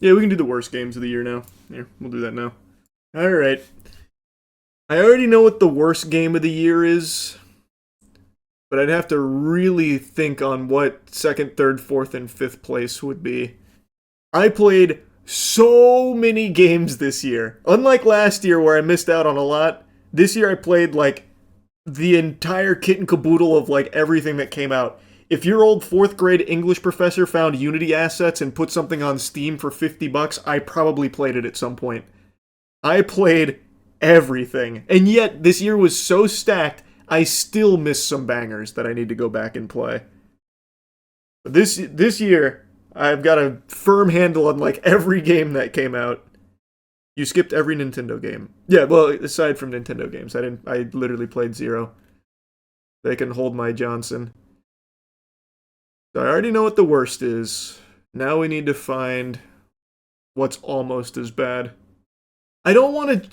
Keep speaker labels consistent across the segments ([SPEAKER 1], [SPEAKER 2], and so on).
[SPEAKER 1] Yeah, we can do the worst games of the year now. Here, we'll do that now. Alright. I already know what the worst game of the year is, but I'd have to really think on what second, third, fourth, and fifth place would be. I played so many games this year. Unlike last year where I missed out on a lot, this year I played like the entire kit and caboodle of like everything that came out. If your old fourth grade English professor found Unity assets and put something on Steam for $50, I probably played it at some point. I played everything. And yet, this year was so stacked, I still missed some bangers that I need to go back and play. But this year, I've got a firm handle on like every game that came out. You skipped every Nintendo game. Yeah, well, aside from Nintendo games, I literally played zero. They can hold my Johnson. So I already know what the worst is. Now we need to find what's almost as bad. I don't want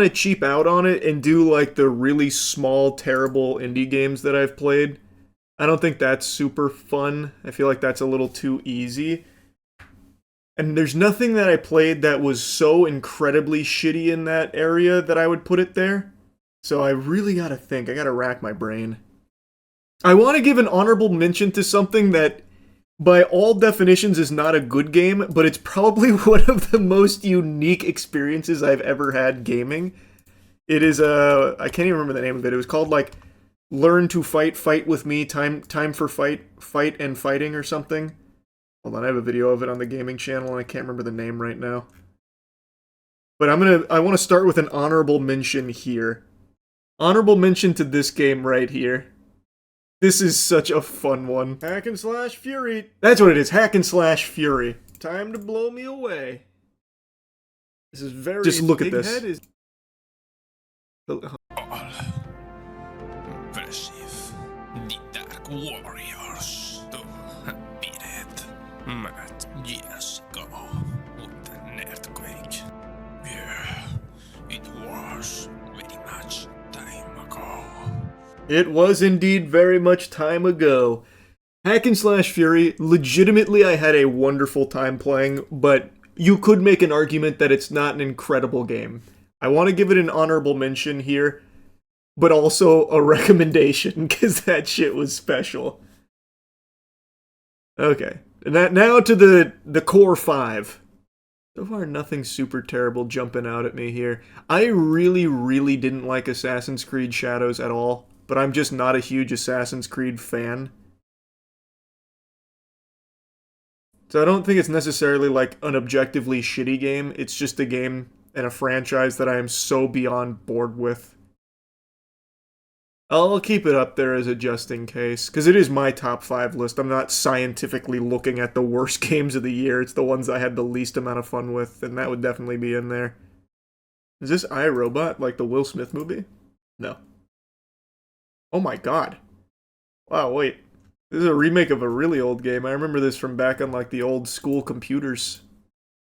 [SPEAKER 1] to cheap out on it and do like the really small terrible indie games that I've played. I don't think that's super fun. I feel like that's a little too easy. And there's nothing that I played that was so incredibly shitty in that area that I would put it there. So I really got to think. I got to rack my brain. I want to give an honorable mention to something that by all definitions is not a good game, but it's probably one of the most unique experiences I've ever had gaming. It is I can't even remember the name of it. It was called like Learn to Fight, Fight with Me, Time for Fight, Fight and Fighting or something. Hold on, I have a video of it on the gaming channel and I can't remember the name right now. But I want to start with an honorable mention here. Honorable mention to this game right here. This is such a fun one. Hack and slash Fury. That's what it is. Hack and slash Fury. Time to blow me away. This is very. Just look at this. Is...
[SPEAKER 2] Impressive. The Dark Warriors. To beat it. Matt years ago with an earthquake. Yeah, it was very much time ago.
[SPEAKER 1] It was indeed very much time ago. Hack and Slash Fury, legitimately I had a wonderful time playing, but you could make an argument that it's not an incredible game. I want to give it an honorable mention here, but also a recommendation, because that shit was special. Okay, now to the core 5. So far, nothing super terrible jumping out at me here. I really, really didn't like Assassin's Creed Shadows at all. But I'm just not a huge Assassin's Creed fan. So I don't think it's necessarily like an objectively shitty game. It's just a game and a franchise that I am so beyond bored with. I'll keep it up there as a just in case, because it is my top 5 list. I'm not scientifically looking at the worst games of the year. It's the ones I had the least amount of fun with, and that would definitely be in there. Is this iRobot, like the Will Smith movie? No. Oh my god. Wow, wait. This is a remake of a really old game. I remember this from back on like the old school computers.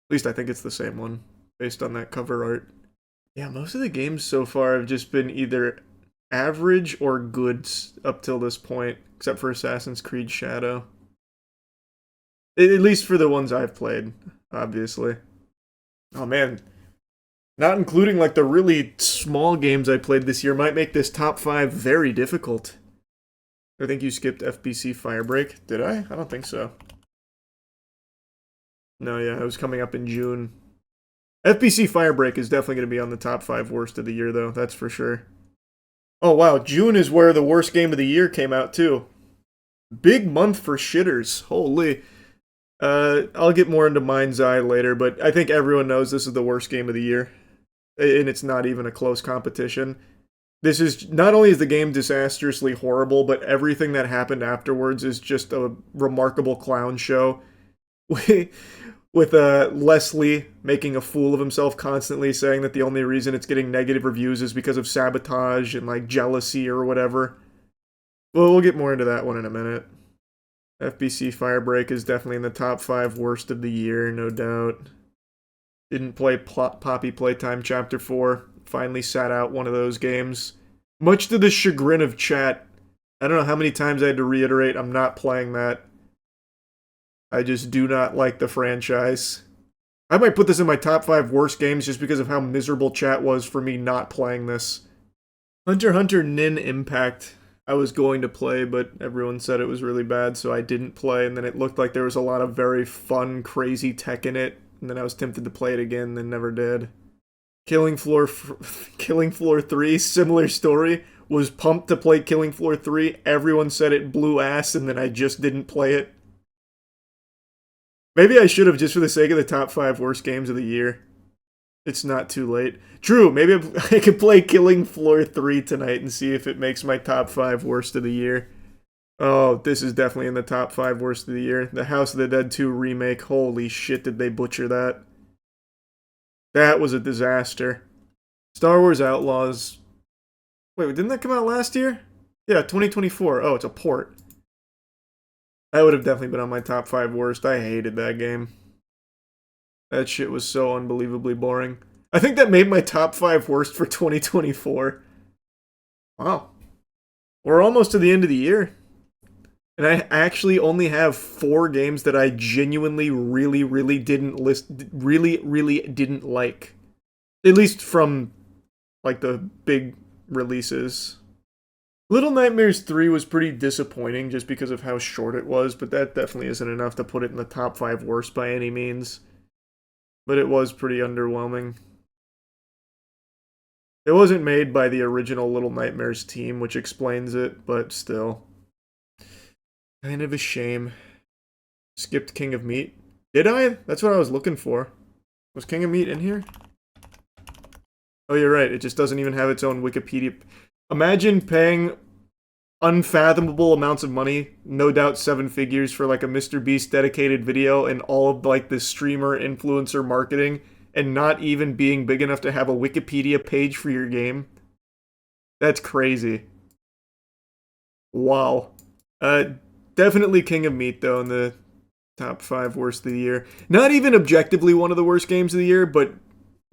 [SPEAKER 1] At least I think it's the same one, based on that cover art. Yeah, most of the games so far have just been either average or good up till this point, except for Assassin's Creed Shadow. At least for the ones I've played, obviously. Oh man. Not including like the really small games I played this year might make this top 5 very difficult. I think you skipped FBC Firebreak. Did I? I don't think so. No, yeah, it was coming up in June. FBC Firebreak is definitely going to be on the top 5 worst of the year, though. That's for sure. Oh, wow. June is where the worst game of the year came out, too. Big month for shitters. Holy. I'll get more into Mind's Eye later, but I think everyone knows this is the worst game of the year. And it's not even a close competition. This is, not only is the game disastrously horrible, but everything that happened afterwards is just a remarkable clown show. With Leslie making a fool of himself constantly, saying that the only reason it's getting negative reviews is because of sabotage and like jealousy or whatever. Well, we'll get more into that one in a minute. FBC Firebreak is definitely in the top 5 worst of the year, no doubt. Didn't play Poppy Playtime Chapter 4. Finally sat out one of those games. Much to the chagrin of chat. I don't know how many times I had to reiterate I'm not playing that. I just do not like the franchise. I might put this in my top 5 worst games just because of how miserable chat was for me not playing this. Hunter x Hunter Nin Impact. I was going to play, but everyone said it was really bad, so I didn't play, and then it looked like there was a lot of very fun, crazy tech in it, and then I was tempted to play it again, then never did. Killing Floor 3, similar story. Was pumped to play Killing Floor 3. Everyone said it blew ass, and then I just didn't play it. Maybe I should have, just for the sake of the top 5 worst games of the year. It's not too late. True, maybe I could play Killing Floor 3 tonight and see if it makes my top 5 worst of the year. Oh, this is definitely in the top 5 worst of the year. The House of the Dead 2 remake. Holy shit, did they butcher that. That was a disaster. Star Wars Outlaws. Wait, didn't that come out last year? Yeah, 2024. Oh, it's a port. That would have definitely been on my top 5 worst. I hated that game. That shit was so unbelievably boring. I think that made my top 5 worst for 2024. Wow. We're almost to the end of the year. And I actually only have 4 games that I genuinely really didn't didn't like. At least from like the big releases. Little Nightmares 3 was pretty disappointing just because of how short it was, but that definitely isn't enough to put it in the top 5 worst by any means. But it was pretty underwhelming. It wasn't made by the original Little Nightmares team, which explains it, but still. Kind of a shame. Skipped King of Meat. Did I? That's what I was looking for. Was King of Meat in here? Oh, you're right. It just doesn't even have its own Wikipedia. Imagine paying unfathomable amounts of money, no doubt 7 figures, for like a MrBeast dedicated video and all of like the streamer influencer marketing, and not even being big enough to have a Wikipedia page for your game. That's crazy. Wow. Definitely King of Meat, though, in the top 5 worst of the year. Not even objectively one of the worst games of the year, but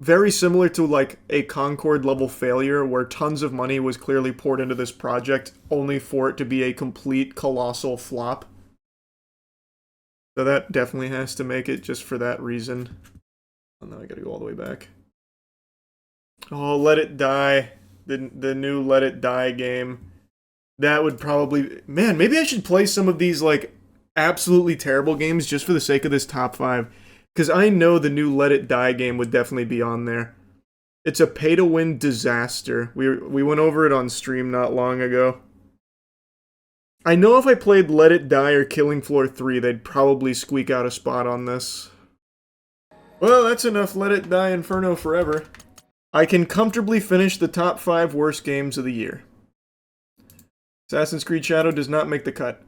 [SPEAKER 1] very similar to like a Concord level failure where tons of money was clearly poured into this project only for it to be a complete colossal flop. So that definitely has to make it just for that reason. Oh, now I gotta go all the way back. Oh, Let It Die. The new Let It Die game. That would probably... Man, maybe I should play some of these, like, absolutely terrible games just for the sake of this top 5. Because I know the new Let It Die game would definitely be on there. It's a pay-to-win disaster. We went over it on stream not long ago. I know if I played Let It Die or Killing Floor 3, they'd probably squeak out a spot on this. Well, that's enough Let It Die Inferno forever. I can comfortably finish the top 5 worst games of the year. Assassin's Creed Shadow does not make the cut.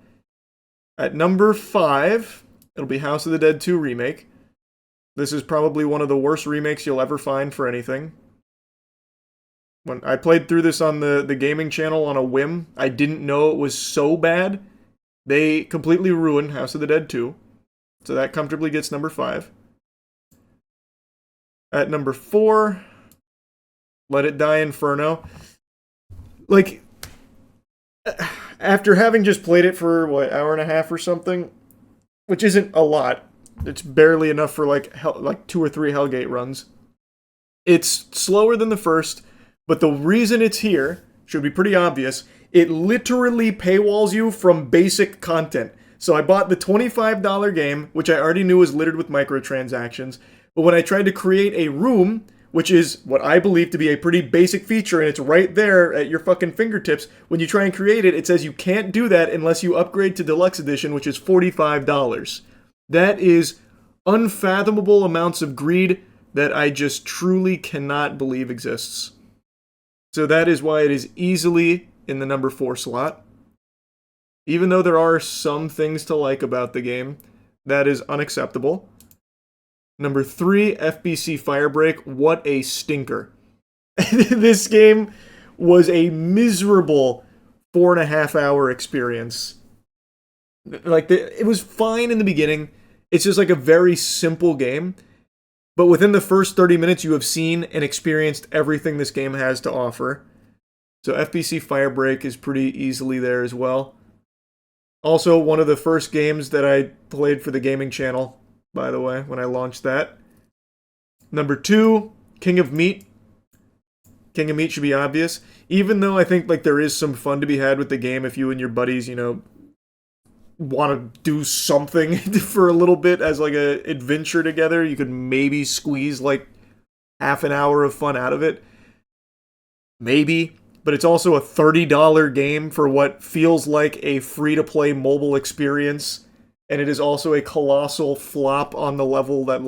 [SPEAKER 1] At number 5, it'll be House of the Dead 2 Remake. This is probably one of the worst remakes you'll ever find for anything. When I played through this on the gaming channel on a whim, I didn't know it was so bad. They completely ruined House of the Dead 2. So that comfortably gets number 5. At number 4, Let It Die Inferno. Like, after having just played it for, what, hour and a half or something, which isn't a lot. It's barely enough for, like 2 or 3 Hellgate runs. It's slower than the first, but the reason it's here should be pretty obvious. It literally paywalls you from basic content. So I bought the $25 game, which I already knew was littered with microtransactions, but when I tried to create a room, which is what I believe to be a pretty basic feature, and it's right there at your fucking fingertips, when you try and create it, it says you can't do that unless you upgrade to Deluxe Edition, which is $45. That is unfathomable amounts of greed that I just truly cannot believe exists. So that is why it is easily in the number 4 slot. Even though there are some things to like about the game, that is unacceptable. Number 3, FBC Firebreak. What a stinker. This game was a miserable 4.5 hour experience. Like, it was fine in the beginning. It's just like a very simple game. But within the first 30 minutes, you have seen and experienced everything this game has to offer. So FBC Firebreak is pretty easily there as well. Also, one of the first games that I played for the gaming channel, by the way, when I launched that. Number 2, King of Meat. King of Meat should be obvious. Even though I think like there is some fun to be had with the game if you and your buddies, you know, want to do something for a little bit as like a adventure together, you could maybe squeeze like half an hour of fun out of it. Maybe. But it's also a $30 game for what feels like a free-to-play mobile experience. And it is also a colossal flop on the level that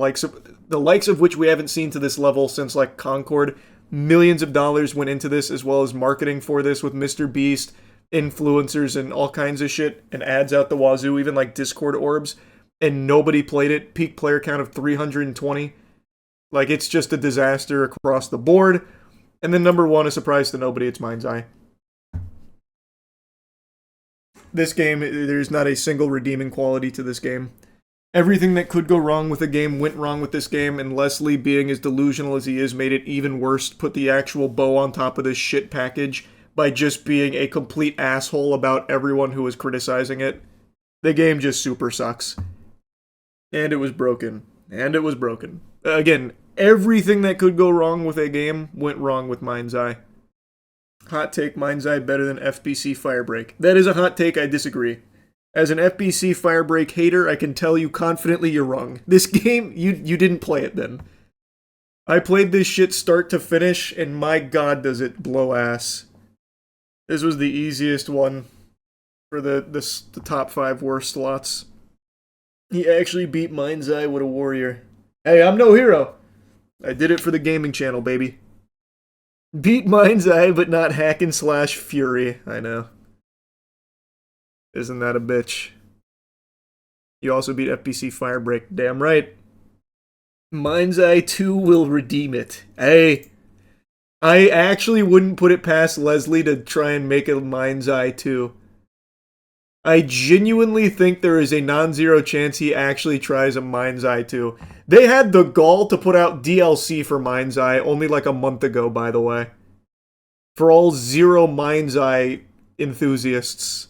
[SPEAKER 1] the likes of which we haven't seen to this level since like Concord. Millions of dollars went into this, as well as marketing for this with Mr. Beast, influencers, and all kinds of shit, and ads out the wazoo, even like Discord orbs. And nobody played it. Peak player count of 320. Like, it's just a disaster across the board. And then number 1, a surprise to nobody, it's Mind's Eye. This game, there's not a single redeeming quality to this game. Everything that could go wrong with the game went wrong with this game, and Leslie, being as delusional as he is, made it even worse, put the actual bow on top of this shit package by just being a complete asshole about everyone who was criticizing it. The game just super sucks. And it was broken. And it was broken. Again, everything that could go wrong with a game went wrong with Mind's Eye. Hot take, Mind's Eye better than FBC Firebreak. That is a hot take, I disagree. As an FBC Firebreak hater, I can tell you confidently you're wrong. This game, you didn't play it then. I played this shit start to finish, and my god does it blow ass. This was the easiest one for the top 5 worst slots. He actually beat Mind's Eye, what a warrior. Hey, I'm no hero. I did it for the gaming channel, baby. Beat Mind's Eye, but not hack and slash Fury. I know. Isn't that a bitch? You also beat FBC Firebreak. Damn right. Mind's Eye 2 will redeem it. Hey, I actually wouldn't put it past Leslie to try and make a Mind's Eye 2. I genuinely think there is a non-zero chance he actually tries a Mind's Eye 2. They had the gall to put out DLC for Mind's Eye only like a month ago, by the way. For all zero Mind's Eye enthusiasts.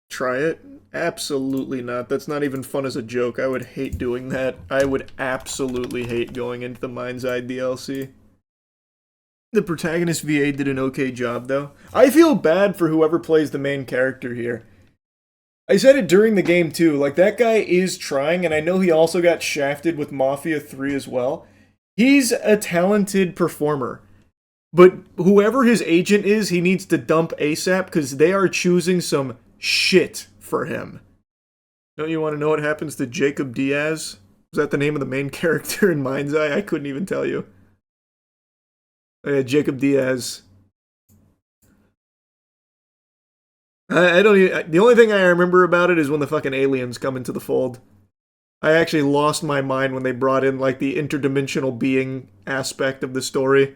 [SPEAKER 1] Try it? Absolutely not. That's not even fun as a joke. I would hate doing that. I would absolutely hate going into the Mind's Eye DLC. The protagonist VA did an okay job, though. I feel bad for whoever plays the main character here. I said it during the game, too. Like, that guy is trying, and I know he also got shafted with Mafia 3 as well. He's a talented performer. But whoever his agent is, he needs to dump ASAP, because they are choosing some shit for him. Don't you want to know what happens to Jacob Diaz? Was that the name of the main character in Mind's Eye? I couldn't even tell you. Jacob Diaz. I don't even... The only thing I remember about it is when the fucking aliens come into the fold. I actually lost my mind when they brought in, like, the interdimensional being aspect of the story.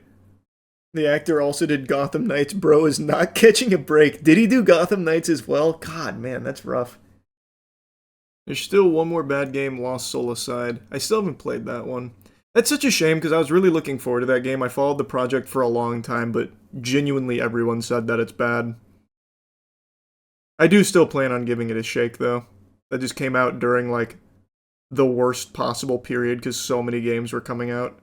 [SPEAKER 1] The actor also did Gotham Knights. Bro is not catching a break. Did he do Gotham Knights as well? God, man, that's rough. There's still one more bad game, Lost Soul aside. I still haven't played that one. That's such a shame, because I was really looking forward to that game. I followed the project for a long time, but genuinely everyone said that it's bad. I do still plan on giving it a shake, though. That just came out during, like, the worst possible period, because so many games were coming out.